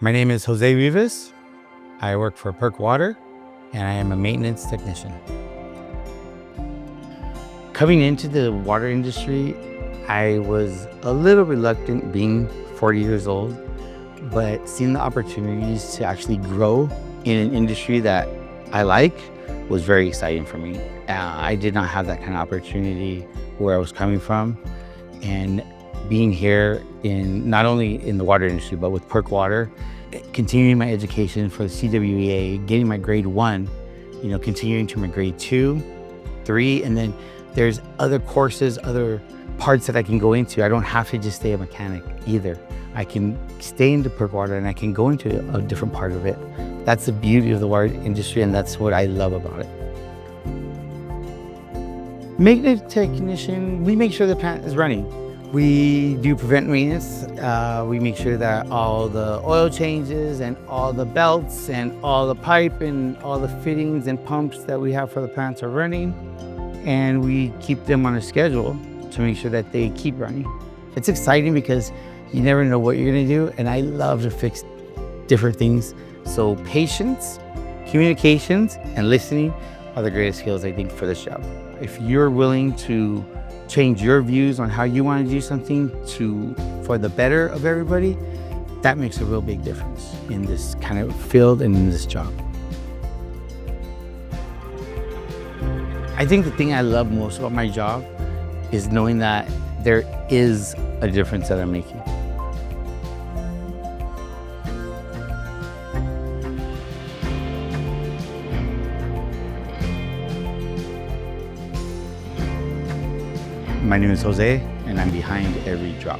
My name is Jose Rivas. I work for PERC Water, and I am a maintenance technician. Coming into the water industry, I was a little reluctant being 40 years old, but seeing the opportunities to actually grow in an industry that I like was very exciting for me. I did not have that kind of opportunity where I was coming from, and being here in not only in the water industry, but with PERC Water, continuing my education for the CWEA, getting my grade 1, continuing to my grade 2, 3, and then there's other courses, other parts that I can go into. I don't have to just stay a mechanic either. I can stay into PERC Water and I can go into a different part of it. That's the beauty of the water industry, and that's what I love about it. Maintenance technician, we make sure the plant is running. We do prevent maintenance. We make sure that all the oil changes and all the belts and all the pipe and all the fittings and pumps that we have for the plants are running. And we keep them on a schedule to make sure that they keep running. It's exciting because you never know what you're gonna do, and I love to fix different things. So patience, communications, and listening are the greatest skills, I think, for this job. If you're willing to change your views on how you want to do something for the better of everybody, that makes a real big difference in this kind of field and in this job. I think the thing I love most about my job is knowing that there is a difference that I'm making. My name is Jose, and I'm behind every drop.